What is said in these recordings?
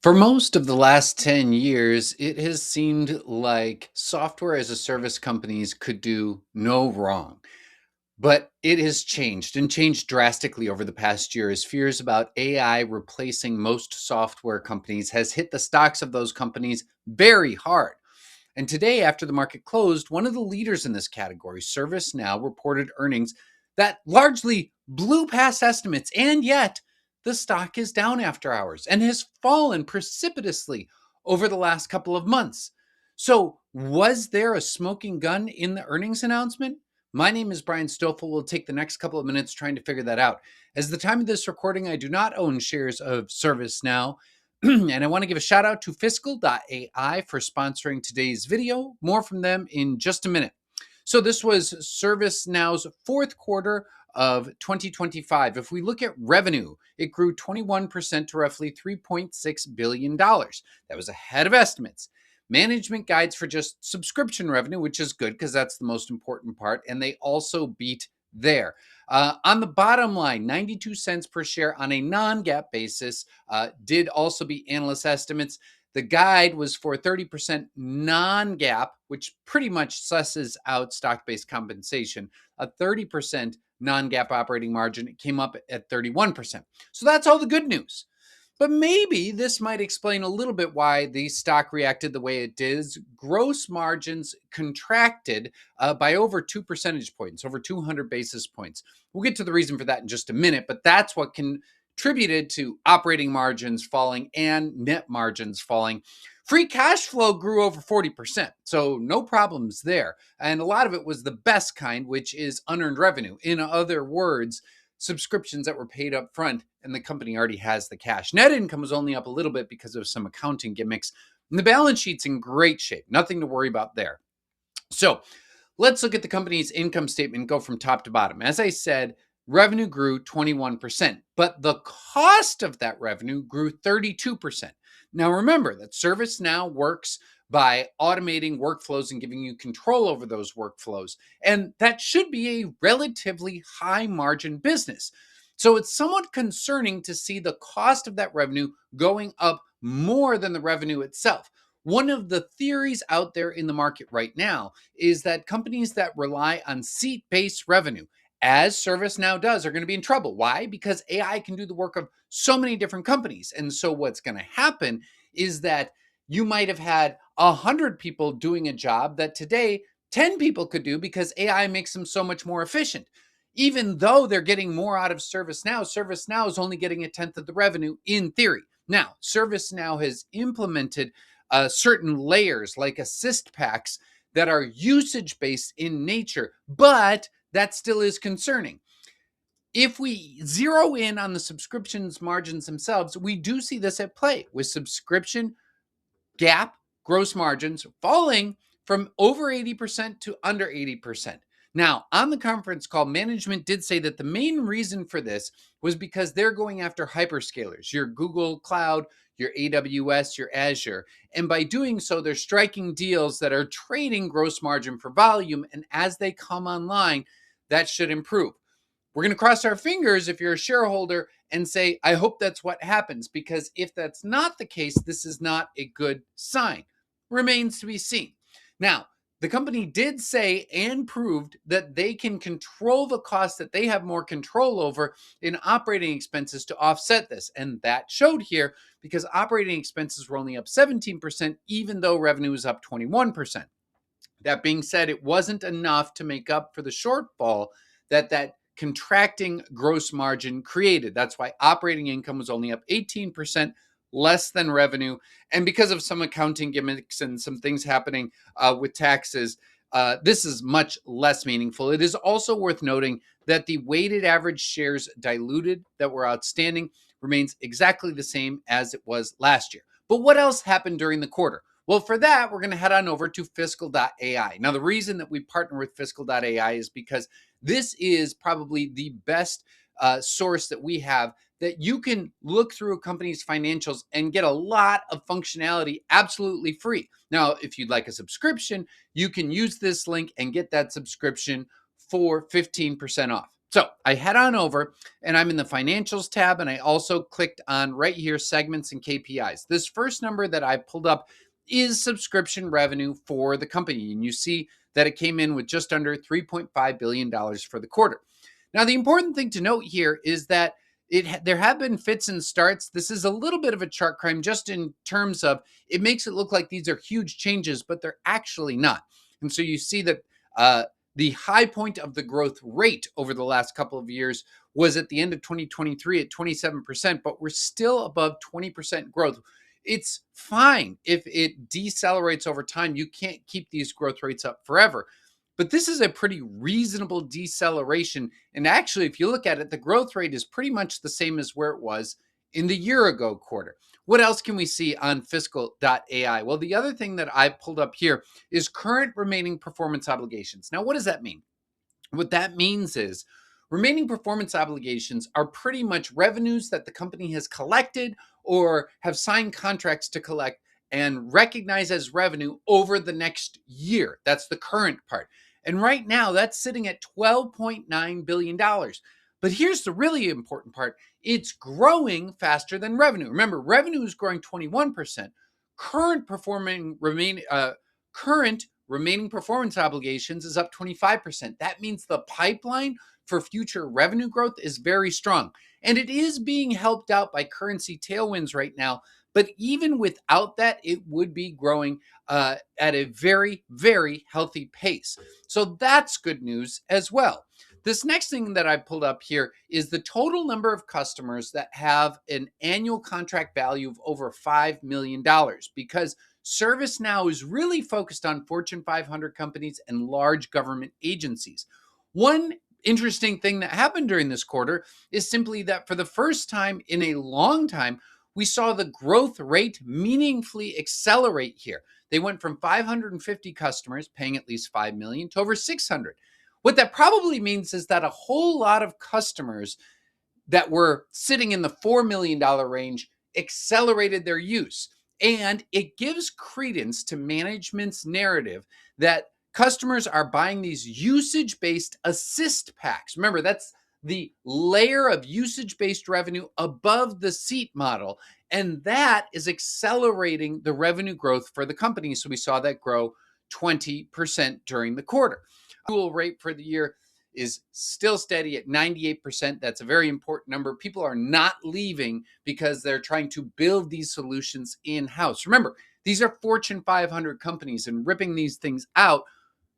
For most of the last 10 years, it has seemed like software as a service companies could do no wrong. But it has changed and changed drastically over the past year as fears about AI replacing most software companies has hit the stocks of those companies very hard. And today, after the market closed, one of the leaders in this category, ServiceNow, reported earnings that largely blew past estimates. And yet, the stock is down after hours and has fallen precipitously over the last couple of months. So, was there a smoking gun in the earnings announcement? My name is Brian Stoffel. We'll take the next couple of minutes trying to figure that out. As the time of this recording, I do not own shares of ServiceNow. And I want to give a shout out to Fiscal AI for sponsoring today's video. More from them in just a minute. So this was ServiceNow's fourth quarter of 2025. If we look at revenue, it grew 21% to roughly $3.6 billion. That was ahead of estimates. Management guides for just subscription revenue, which is good because that's the most important part. And they also beat there. On the bottom line, 92 cents per share on a non-GAAP basis did also beat analyst estimates. The guide was for 30% non-GAAP, which pretty much susses out stock-based compensation. A 30% non-GAAP operating margin, it came up at 31%. So that's all the good news. But maybe this might explain a little bit why the stock reacted the way it did. Gross margins contracted by over 2 percentage points, over 200 basis points. We'll get to the reason for that in just a minute, but that's what contributed to operating margins falling and net margins falling. Free cash flow grew over 40%, so no problems there. And a lot of it was the best kind, which is unearned revenue. In other words, subscriptions that were paid up front and the company already has the cash. Net income was only up a little bit because of some accounting gimmicks. And the balance sheet's in great shape. Nothing to worry about there. So let's look at the company's income statement and go from top to bottom. As I said, revenue grew 21%, but the cost of that revenue grew 32%. Now remember that ServiceNow works by automating workflows and giving you control over those workflows. And that should be a relatively high margin business. So it's somewhat concerning to see the cost of that revenue going up more than the revenue itself. One of the theories out there in the market right now is that companies that rely on seat-based revenue, as ServiceNow does, are going to be in trouble. Why? Because AI can do the work of so many different companies. And so what's going to happen is that you might have had 100 people doing a job that today 10 people could do because AI makes them so much more efficient. Even though they're getting more out of ServiceNow, ServiceNow is only getting a tenth of the revenue in theory. Now, ServiceNow has implemented certain layers like assist packs that are usage based in nature, but that still is concerning. If we zero in on the subscriptions margins themselves, we do see this at play with subscription GAAP gross margins falling from over 80% to under 80%. Now, on the conference call, management did say that the main reason for this was because they're going after hyperscalers, your Google Cloud, your AWS, your Azure. And by doing so, they're striking deals that are trading gross margin for volume. And as they come online, that should improve. We're going to cross our fingers if you're a shareholder and say, I hope that's what happens, because if that's not the case, this is not a good sign. Remains to be seen. Now, the company did say and proved that they can control the costs that they have more control over in operating expenses to offset this. And that showed here because operating expenses were only up 17%, even though revenue was up 21%. That being said, it wasn't enough to make up for the shortfall that contracting gross margin created. That's why operating income was only up 18%, less than revenue. And because of some accounting gimmicks and some things happening with taxes, this is much less meaningful. It is also worth noting that the weighted average shares diluted that were outstanding remains exactly the same as it was last year. But what else happened during the quarter? Well, for that, we're going to head on over to Fiscal AI. Now, the reason that we partner with Fiscal AI is because this is probably the best source that we have that you can look through a company's financials and get a lot of functionality absolutely free. Now, if you'd like a subscription, you can use this link and get that subscription for 15% off. So I head on over and I'm in the financials tab, and I also clicked on right here, segments and KPIs. This first number that I pulled up is subscription revenue for the company. And you see that it came in with just under $3.5 billion for the quarter. Now, the important thing to note here is that there have been fits and starts. This is a little bit of a chart crime just in terms of it makes it look like these are huge changes, but they're actually not. And so you see that the high point of the growth rate over the last couple of years was at the end of 2023 at 27%, but we're still above 20% growth. It's fine if it decelerates over time. You can't keep these growth rates up forever. But this is a pretty reasonable deceleration. And actually, if you look at it, the growth rate is pretty much the same as where it was in the year ago quarter. What else can we see on Fiscal AI? Well, the other thing that I pulled up here is current remaining performance obligations. Now, what does that mean? What that means is remaining performance obligations are pretty much revenues that the company has collected or have signed contracts to collect and recognize as revenue over the next year. That's the current part. And right now, that's sitting at $12.9 billion. But here's the really important part, it's growing faster than revenue. Remember, revenue is growing 21%. Current remaining performance obligations is up 25%. That means the pipeline for future revenue growth is very strong. And it is being helped out by currency tailwinds right now. But even without that, it would be growing at a very, very healthy pace. So that's good news as well. This next thing that I pulled up here is the total number of customers that have an annual contract value of over $5 million, because ServiceNow is really focused on Fortune 500 companies and large government agencies. One interesting thing that happened during this quarter is simply that for the first time in a long time, we saw the growth rate meaningfully accelerate here. They went from 550 customers paying at least 5 million to over 600. What that probably means is that a whole lot of customers that were sitting in the $4 million range accelerated their use. And it gives credence to management's narrative that customers are buying these usage-based assist packs. Remember, that's the layer of usage-based revenue above the seat model. And that is accelerating the revenue growth for the company. So we saw that grow 20% during the quarter. Renewal rate for the year is still steady at 98%. That's a very important number. People are not leaving because they're trying to build these solutions in-house. Remember, these are Fortune 500 companies, and ripping these things out,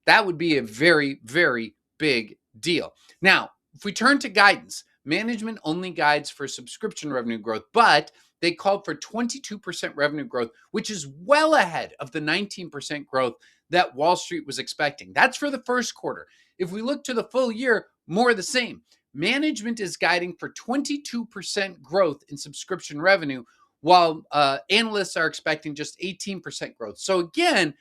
that would be a very, very big deal. Now, if we turn to guidance, management only guides for subscription revenue growth, but they called for 22% revenue growth, which is well ahead of the 19% growth that Wall Street was expecting. That's for the first quarter. If we look to the full year, more of the same. Management is guiding for 22% growth in subscription revenue, while analysts are expecting just 18% growth. So again,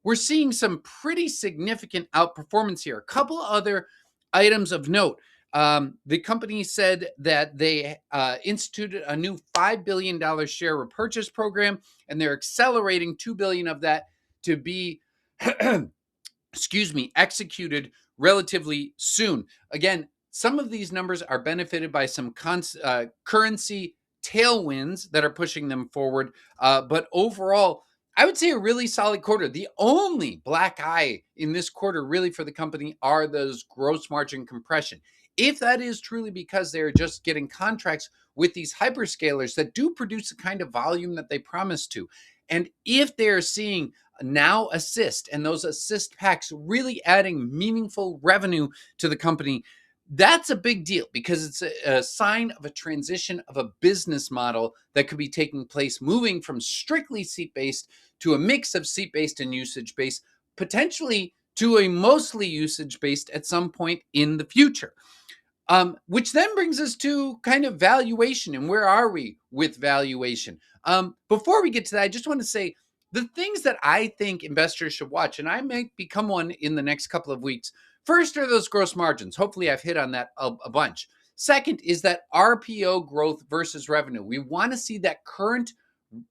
we're seeing some pretty significant outperformance here. A couple other items of note. The company said that they instituted a new $5 billion share repurchase program, and they're accelerating $2 billion of that to be executed relatively soon. Again, some of these numbers are benefited by some currency tailwinds that are pushing them forward. But overall, I would say a really solid quarter. The only black eye in this quarter really for the company are those gross margin compression. If that is truly because they're just getting contracts with these hyperscalers that do produce the kind of volume that they promise to, and if they're seeing Now Assist and those assist packs really adding meaningful revenue to the company, that's a big deal because it's a sign of a transition of a business model that could be taking place, moving from strictly seat-based to a mix of seat-based and usage-based, potentially to a mostly usage-based at some point in the future. Which then brings us to kind of valuation, and where are we with valuation? Before we get to that, I just want to say the things that I think investors should watch, and I may become one in the next couple of weeks. First are those gross margins. Hopefully I've hit on that a bunch. Second is that RPO growth versus revenue. We want to see that current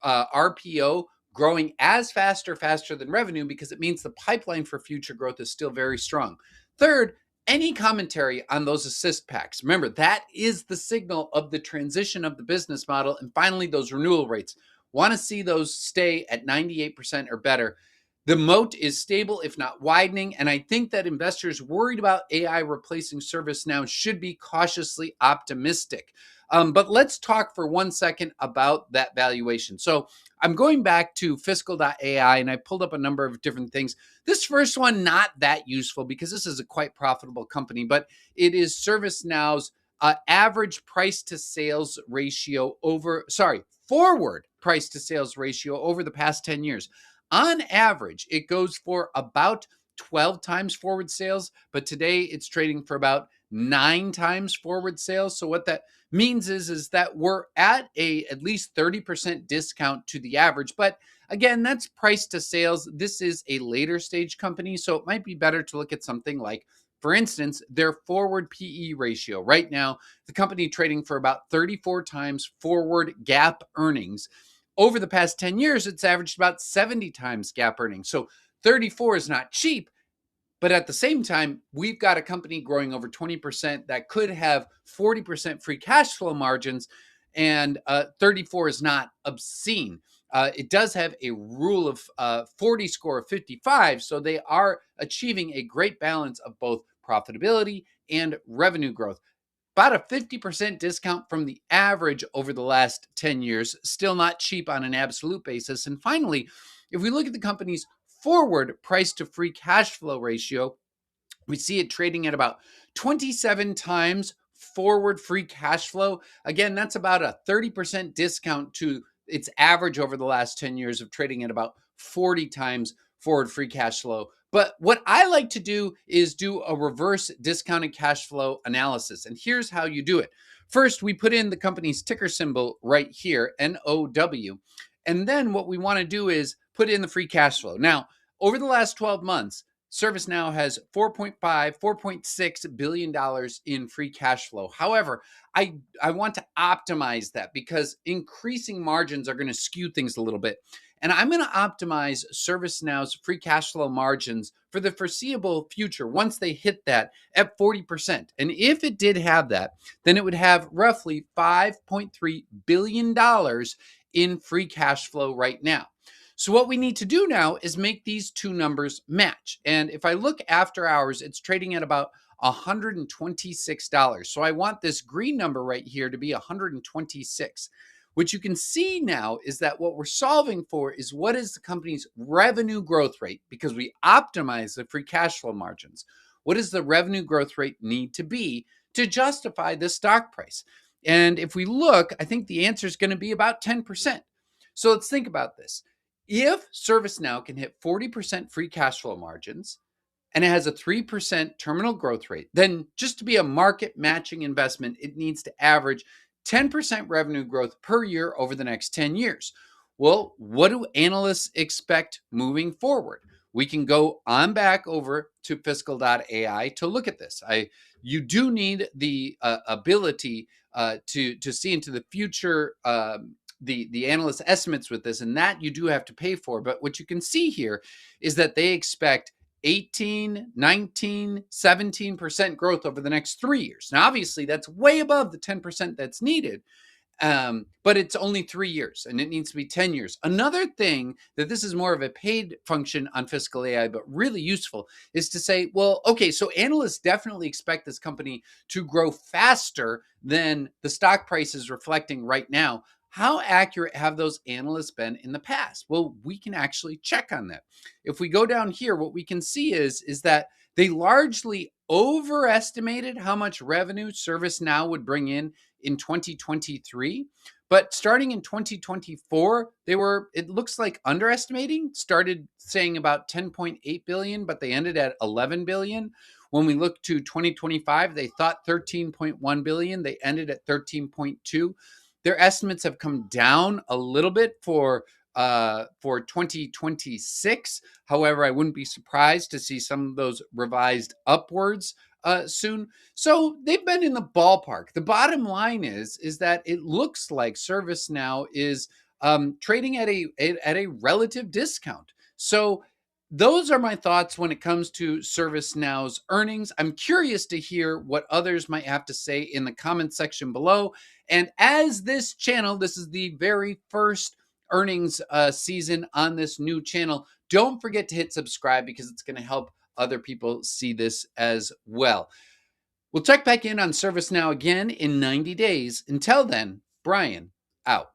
RPO growing as faster than revenue, because it means the pipeline for future growth is still very strong. Third, any commentary on those assist packs. Remember, that is the signal of the transition of the business model. And finally, those renewal rates. Want to see those stay at 98% or better. The moat is stable, if not widening. And I think that investors worried about AI replacing ServiceNow should be cautiously optimistic. But let's talk for 1 second about that valuation. So I'm going back to Fiscal AI, and I pulled up a number of different things. This first one, not that useful because this is a quite profitable company, but it is ServiceNow's average price to sales ratio forward price to sales ratio over the past 10 years. On average, it goes for about 12 times forward sales, but today it's trading for about 9 times forward sales. So what that means is that we're at least 30% discount to the average. But again, that's price to sales. This is a later stage company, so it might be better to look at something like, for instance, their forward PE ratio. Right now, the company trading for about 34 times forward GAAP earnings. Over the past 10 years, it's averaged about 70 times GAAP earnings. So 34 is not cheap, but at the same time, we've got a company growing over 20% that could have 40% free cash flow margins, and 34 is not obscene. It does have a rule of 40 score of 55, so they are achieving a great balance of both profitability and revenue growth. About a 50% discount from the average over the last 10 years, still not cheap on an absolute basis. And finally, if we look at the company's forward price to free cash flow ratio, we see it trading at about 27 times forward free cash flow. Again, that's about a 30% discount to its average over the last 10 years of trading at about 40 times forward free cash flow. But what I like to do is do a reverse discounted cash flow analysis. And here's how you do it. First, we put in the company's ticker symbol right here, NOW. And then what we want to do is put in the free cash flow. Now, over the last 12 months, ServiceNow has $4.6 billion in free cash flow. However, I want to optimize that because increasing margins are going to skew things a little bit. And I'm going to optimize ServiceNow's free cash flow margins for the foreseeable future once they hit that at 40%. And if it did have that, then it would have roughly $5.3 billion in free cash flow right now. So what we need to do now is make these two numbers match. And if I look after hours, it's trading at about $126. So I want this green number right here to be 126. What you can see now is that what we're solving for is what is the company's revenue growth rate, because we optimize the free cash flow margins. What does the revenue growth rate need to be to justify the stock price? And if we look, I think the answer is going to be about 10%. So let's think about this. If ServiceNow can hit 40% free cash flow margins and it has a 3% terminal growth rate, then just to be a market matching investment, it needs to average 10% revenue growth per year over the next 10 years. Well, what do analysts expect moving forward? We can go on back over to Fiscal AI to look at this. You do need the ability to see into the future, the analyst estimates with this, and that you do have to pay for. But what you can see here is that they expect 18, 19, 17% growth over the next 3 years. Now, obviously, that's way above the 10% that's needed. But it's only 3 years and it needs to be 10 years. Another thing that this is more of a paid function on Fiscal AI, but really useful, is to say, well, okay, so analysts definitely expect this company to grow faster than the stock price is reflecting right now. How accurate have those analysts been in the past? Well, we can actually check on that. If we go down here, what we can see is that they largely overestimated how much revenue ServiceNow would bring in 2023. But starting in 2024, it looks like underestimating, started saying about 10.8 billion, but they ended at 11 billion. When we look to 2025, they thought 13.1 billion. They ended at 13.2. Their estimates have come down a little bit for 2026. However, I wouldn't be surprised to see some of those revised upwards soon. So they've been in the ballpark. The bottom line is that it looks like ServiceNow is trading at a relative discount. So those are my thoughts when it comes to ServiceNow's earnings. I'm curious to hear what others might have to say in the comment section below. And as this channel, this is the very first earnings season on this new channel, don't forget to hit subscribe because it's going to help other people see this as well. We'll check back in on ServiceNow again in 90 days. Until then, Brian out.